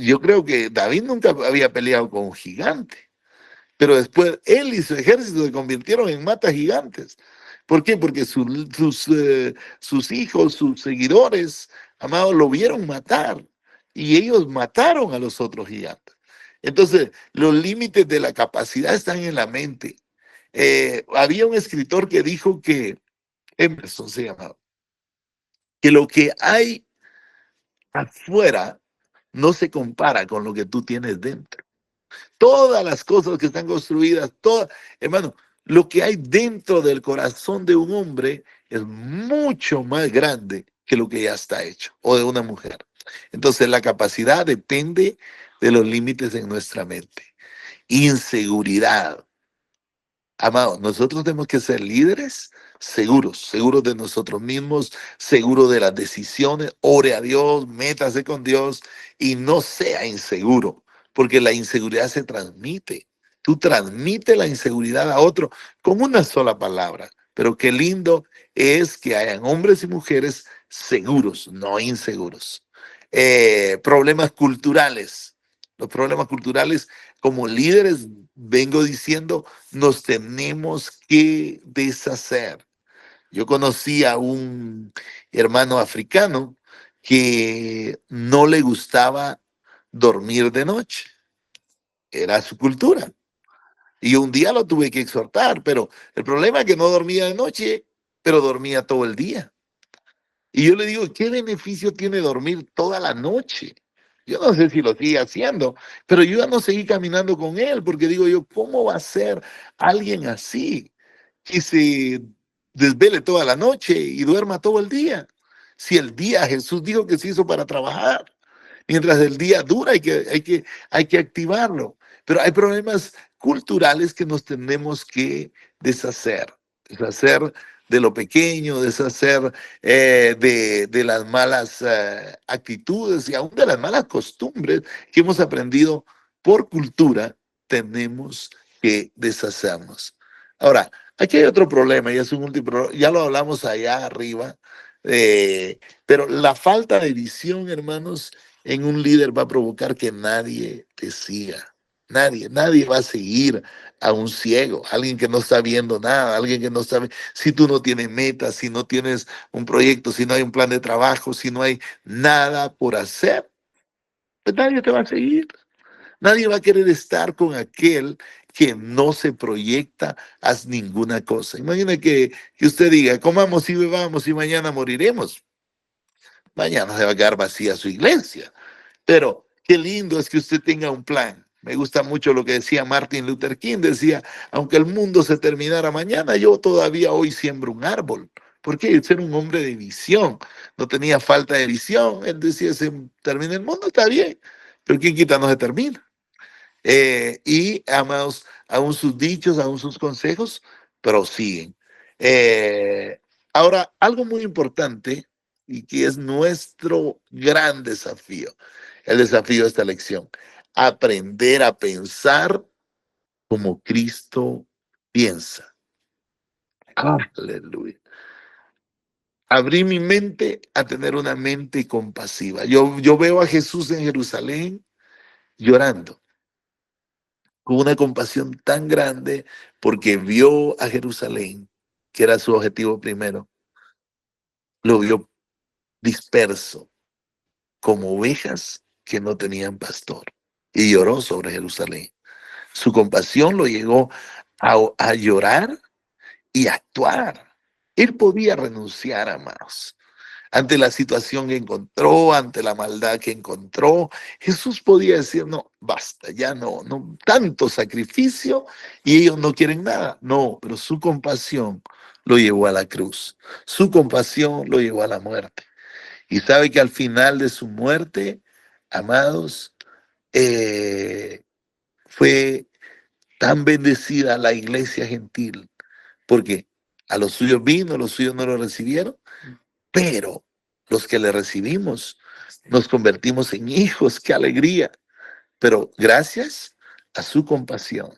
yo creo que David nunca había peleado con un gigante, pero después él y su ejército se convirtieron en mata gigantes. ¿Por qué? Porque sus hijos, sus seguidores, amados, lo vieron matar y ellos mataron a los otros gigantes. Entonces, los límites de la capacidad están en la mente. Había un escritor que dijo que, Emerson se llamaba, que lo que hay afuera no se compara con lo que tú tienes dentro. Todas las cosas que están construidas, todas, hermano, lo que hay dentro del corazón de un hombre es mucho más grande que lo que ya está hecho, o de una mujer. Entonces la capacidad depende de los límites en nuestra mente. Inseguridad. Amados, nosotros tenemos que ser líderes seguros, seguros de nosotros mismos, seguros de las decisiones. Ore a Dios, métase con Dios y no sea inseguro, porque la inseguridad se transmite. Tú transmites la inseguridad a otro con una sola palabra. Pero qué lindo es que hayan hombres y mujeres seguros, no inseguros. Problemas culturales. Los problemas culturales, como líderes, vengo diciendo, nos tenemos que deshacer. Yo conocí a un hermano africano que no le gustaba dormir de noche. Era su cultura. Y un día lo tuve que exhortar, pero el problema es que no dormía de noche, pero dormía todo el día. Y yo le digo, ¿qué beneficio tiene dormir toda la noche? Yo no sé si lo sigue haciendo, pero yo ya no seguí caminando con él porque digo yo, ¿cómo va a ser alguien así que se desvele toda la noche y duerma todo el día? Si el día Jesús dijo que se hizo para trabajar, mientras el día dura hay que activarlo. Pero hay problemas culturales que nos tenemos que deshacer de lo pequeño, deshacer de las malas actitudes y aún de las malas costumbres que hemos aprendido por cultura, tenemos que deshacernos. Ahora, aquí hay otro problema, y es un último, ya lo hablamos allá arriba, pero la falta de visión, hermanos, en un líder va a provocar que nadie te siga. Nadie va a seguir a un ciego, alguien que no está viendo nada, alguien que no sabe, si tú no tienes metas, si no tienes un proyecto, si no hay un plan de trabajo, si no hay nada por hacer, pues nadie te va a seguir. Nadie va a querer estar con aquel que no se proyecta a ninguna cosa. Imagina que usted diga, comamos y bebamos y mañana moriremos. Mañana se va a quedar vacía su iglesia. Pero qué lindo es que usted tenga un plan. Me gusta mucho lo que decía Martin Luther King. Decía, aunque el mundo se terminara mañana, yo todavía hoy siembro un árbol. Porque él era un hombre de visión. No tenía falta de visión. Él decía, se termina el mundo, está bien. Pero quién quita no se termina. Y amados, aún sus dichos, aún sus consejos, prosiguen. Ahora, algo muy importante y que es nuestro gran desafío, el desafío de esta lección, aprender a pensar como Cristo piensa. Aleluya. Abrí mi mente a tener una mente compasiva. Yo veo a Jesús en Jerusalén llorando con una compasión tan grande porque vio a Jerusalén, que era su objetivo primero, lo vio disperso como ovejas que no tenían pastor y lloró sobre Jerusalén. Su compasión lo llegó a llorar y a actuar. Él podía renunciar, amados, ante la situación que encontró, ante la maldad que encontró. Jesús podía decir, no, basta, ya no, tanto sacrificio y ellos no quieren nada. No, pero su compasión lo llevó a la cruz. Su compasión lo llevó a la muerte. Y sabe que al final de su muerte, amados, fue tan bendecida la iglesia gentil, porque a los suyos vino, los suyos no lo recibieron, pero los que le recibimos nos convertimos en hijos, qué alegría, pero gracias a su compasión.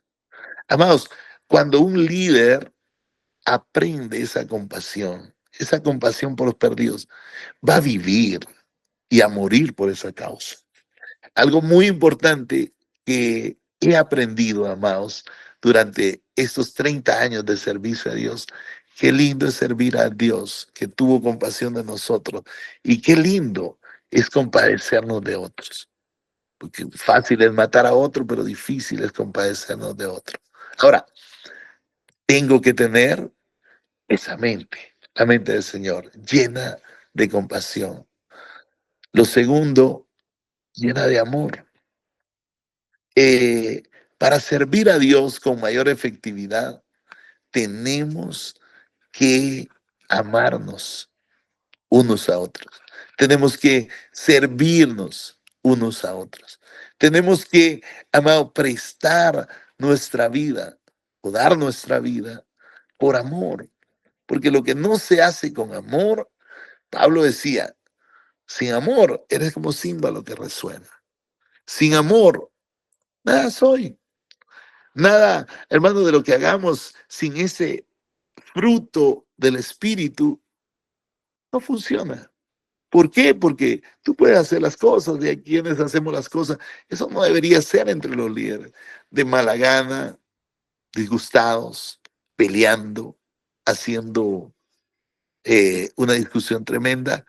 Amados, cuando un líder aprende esa compasión por los perdidos, va a vivir y a morir por esa causa. Algo muy importante que he aprendido, amados, durante estos 30 años de servicio a Dios. Qué lindo es servir a Dios, que tuvo compasión de nosotros. Y qué lindo es compadecernos de otros. Porque fácil es matar a otro, pero difícil es compadecernos de otro. Ahora, tengo que tener esa mente, la mente del Señor, llena de compasión. Lo segundo, llena de amor. Eh, para servir a Dios con mayor efectividad, tenemos que amarnos unos a otros. Tenemos que servirnos unos a otros. Tenemos que, amado, prestar nuestra vida o dar nuestra vida por amor. Porque lo que no se hace con amor, Pablo decía, sin amor eres como címbalo que resuena. Sin amor, nada soy. Nada, hermano, de lo que hagamos sin ese fruto del Espíritu no funciona. ¿Por qué? Porque tú puedes hacer las cosas, de quienes hacemos las cosas. Eso no debería ser entre los líderes. De mala gana, disgustados, peleando, haciendo una discusión tremenda.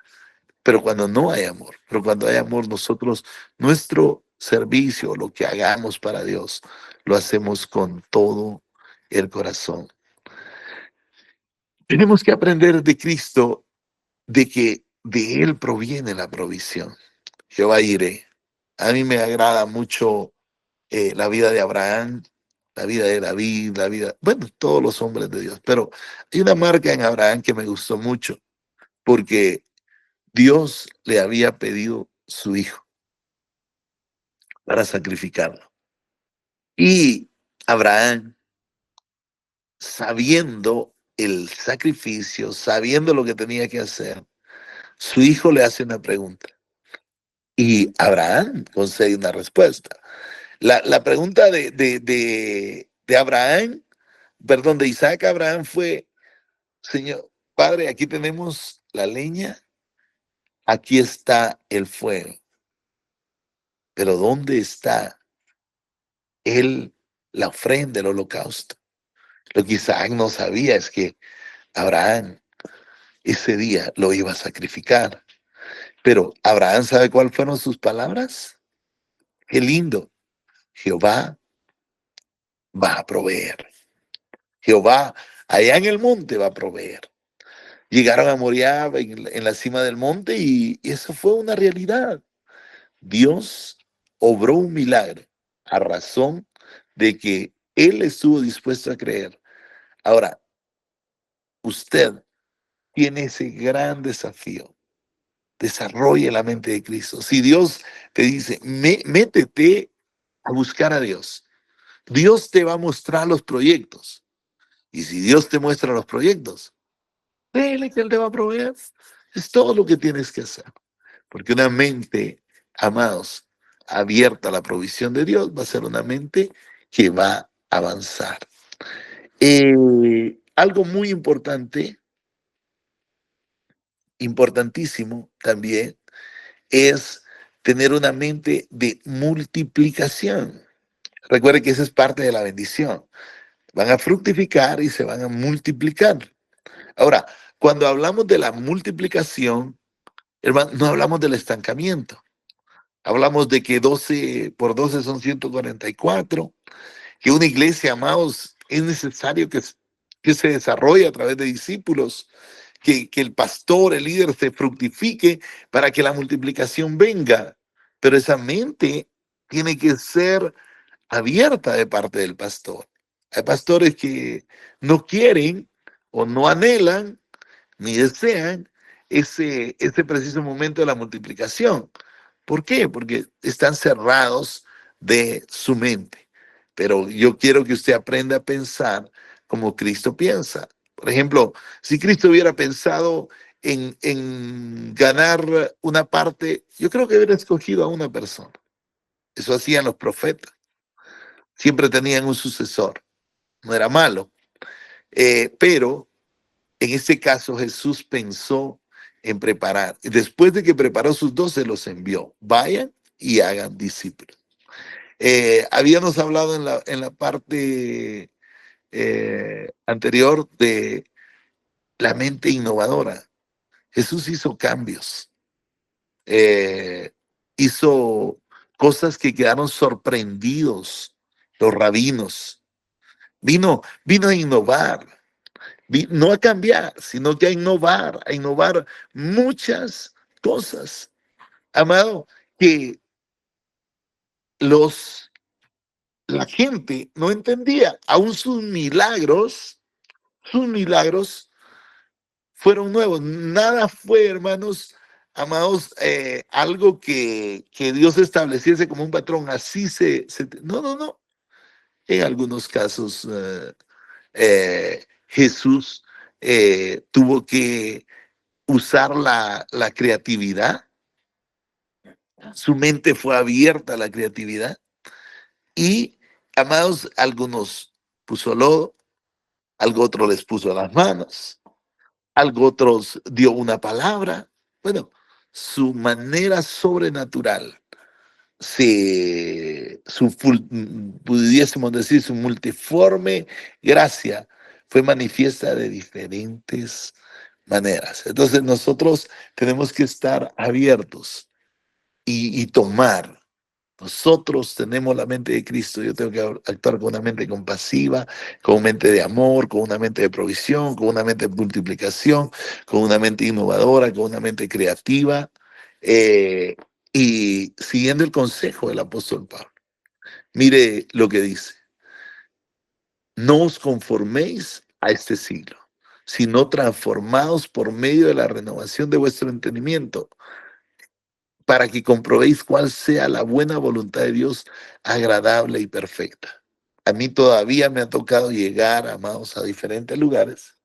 Pero cuando no hay amor, pero cuando hay amor, nosotros, nuestro servicio, lo que hagamos para Dios, lo hacemos con todo el corazón. Tenemos que aprender de Cristo de que de Él proviene la provisión. Jehová iré. A mí me agrada mucho la vida de Abraham, la vida de David, la vida, bueno, todos los hombres de Dios. Pero hay una marca en Abraham que me gustó mucho, porque Dios le había pedido su hijo para sacrificarlo. Y Abraham, sabiendo el sacrificio, sabiendo lo que tenía que hacer, su hijo le hace una pregunta y Abraham concede una respuesta. La pregunta de Abraham, perdón, de Isaac a Abraham fue, Señor, Padre, aquí tenemos la leña, aquí está el fuego, pero ¿dónde está la ofrenda, el holocausto? Lo que Isaac no sabía es que Abraham ese día lo iba a sacrificar. Pero Abraham, ¿sabe cuáles fueron sus palabras? Qué lindo. Jehová va a proveer. Jehová allá en el monte va a proveer. Llegaron a Moriah en la cima del monte y eso fue una realidad. Dios obró un milagro a razón de que él estuvo dispuesto a creer. Ahora, usted tiene ese gran desafío. Desarrolle la mente de Cristo. Si Dios te dice, métete a buscar a Dios, Dios te va a mostrar los proyectos. Y si Dios te muestra los proyectos, créele que Él te va a proveer. Es todo lo que tienes que hacer. Porque una mente, amados, abierta a la provisión de Dios, va a ser una mente que va a avanzar. Algo muy importante, importantísimo también, es tener una mente de multiplicación. Recuerde que esa es parte de la bendición. Van a fructificar y se van a multiplicar. Ahora, cuando hablamos de la multiplicación, hermano, no hablamos del estancamiento. Hablamos de que 12 por 12 son 144, que una iglesia, amados, es necesario que se desarrolle a través de discípulos, que el pastor, el líder se fructifique para que la multiplicación venga. Pero esa mente tiene que ser abierta de parte del pastor. Hay pastores que no quieren o no anhelan ni desean ese preciso momento de la multiplicación. ¿Por qué? Porque están cerrados de su mente. Pero yo quiero que usted aprenda a pensar como Cristo piensa. Por ejemplo, si Cristo hubiera pensado en ganar una parte, yo creo que hubiera escogido a una persona. Eso hacían los profetas. Siempre tenían un sucesor. No era malo. Pero en este caso Jesús pensó en preparar. Después de que preparó sus 12, los envió. Vayan y hagan discípulos. Habíamos hablado en la parte anterior de la mente innovadora. Jesús hizo cambios, eh, hizo cosas que quedaron sorprendidos los rabinos. Vino a innovar, no a cambiar, sino que a innovar muchas cosas. Amado, que la gente no entendía, aún sus milagros fueron nuevos. Nada fue, hermanos, amados, algo que Dios estableciese como un patrón. Así no, no, no. En algunos casos, Jesús tuvo que usar la creatividad. Su mente fue abierta a la creatividad. Y, amados, algunos puso lodo, algo otro les puso las manos, algo otros dio una palabra. Bueno, su manera sobrenatural, pudiésemos decir, su multiforme gracia fue manifiesta de diferentes maneras. Entonces nosotros tenemos que estar abiertos y tomar. Nosotros tenemos la mente de Cristo. Yo tengo que actuar con una mente compasiva, con una mente de amor, con una mente de provisión, con una mente de multiplicación, con una mente innovadora, con una mente creativa. eh, y siguiendo el consejo del apóstol Pablo. Mire lo que dice. No os conforméis a este siglo, sino transformados por medio de la renovación de vuestro entendimiento, para que comprobéis cuál sea la buena voluntad de Dios, agradable y perfecta. A mí todavía me ha tocado llegar, amados, a diferentes lugares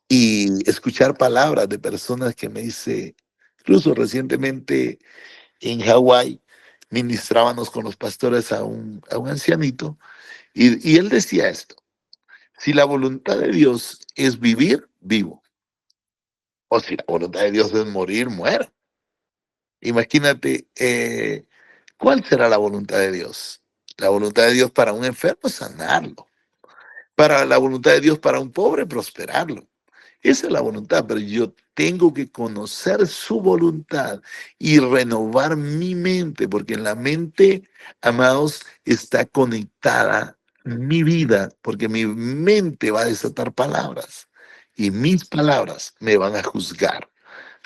y escuchar palabras de personas que me dice, incluso recientemente en Hawái, ministrábamos con los pastores a un ancianito y él decía esto: si la voluntad de Dios es vivir, vivo. O si la voluntad de Dios es morir, muero. Imagínate, ¿cuál será la voluntad de Dios? La voluntad de Dios para un enfermo es sanarlo. Para la voluntad de Dios para un pobre, prosperarlo. Esa es la voluntad, pero yo tengo que conocer su voluntad y renovar mi mente, porque en la mente, amados, está conectada mi vida, porque mi mente va a desatar palabras y mis palabras me van a juzgar.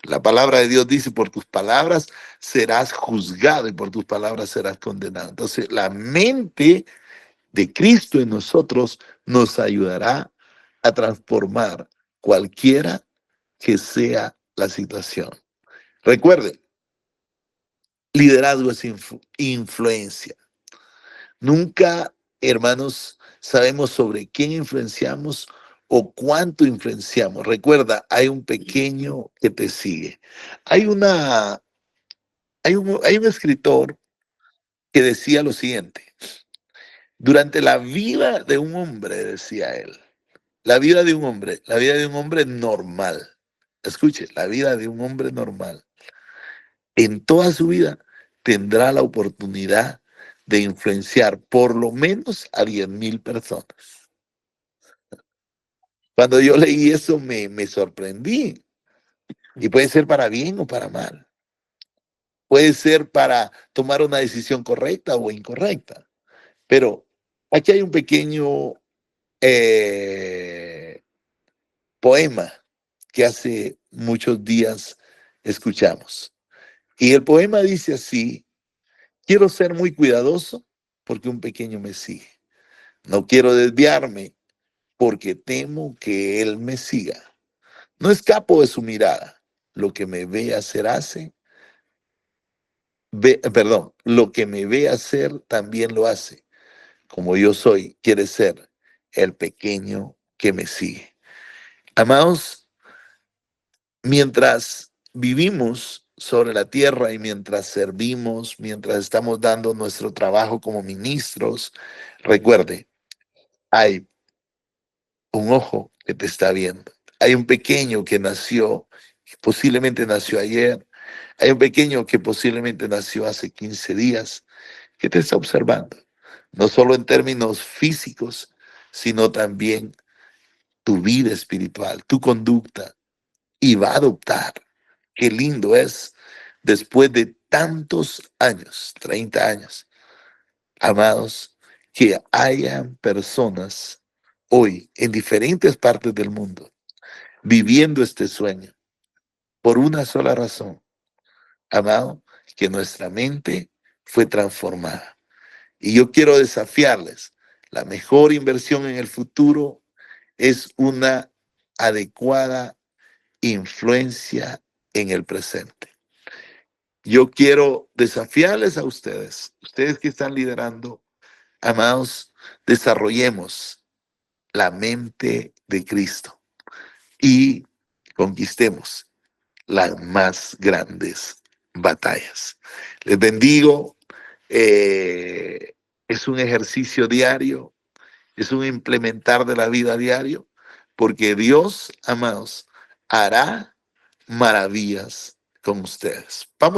La palabra de Dios dice, por tus palabras serás juzgado y por tus palabras serás condenado. Entonces, la mente de Cristo en nosotros nos ayudará a transformar cualquiera que sea la situación. Recuerden, liderazgo es influencia. Nunca, hermanos, sabemos sobre quién influenciamos o cuánto influenciamos. Recuerda, hay un pequeño que te sigue. Hay hay un escritor que decía lo siguiente: durante la vida de un hombre, decía él, la vida de un hombre normal, escuche, la vida de un hombre normal, en toda su vida tendrá la oportunidad de influenciar por lo menos a 10,000 personas. Cuando yo leí eso me sorprendí. Y puede ser para bien o para mal. Puede ser para tomar una decisión correcta o incorrecta. Pero aquí hay un pequeño poema que hace muchos días escuchamos. Y el poema dice así: quiero ser muy cuidadoso porque un pequeño me sigue. No quiero desviarme porque temo que él me siga. No escapo de su mirada. Lo que me ve hacer hace. Lo que me ve hacer también lo hace. Como yo soy, quiere ser el pequeño que me sigue. Amados, mientras vivimos sobre la tierra y mientras servimos, mientras estamos dando nuestro trabajo como ministros, recuerde, hay un ojo que te está viendo. Hay un pequeño que nació, posiblemente nació ayer. Hay un pequeño que posiblemente nació hace 15 días, que te está observando. No solo en términos físicos, sino también tu vida espiritual, tu conducta, y va a adoptar. Qué lindo es, después de tantos años, 30 años, amados, que hayan personas hoy en diferentes partes del mundo viviendo este sueño por una sola razón, amado, que nuestra mente fue transformada. Y yo quiero desafiarles, la mejor inversión en el futuro es una adecuada influencia en el presente. Yo quiero desafiarles a ustedes, ustedes que están liderando, amados, desarrollemos la mente de Cristo y conquistemos las más grandes batallas. Les bendigo. Es un ejercicio diario, es un implementar de la vida diario, porque Dios, amados, hará maravillas con ustedes. Vamos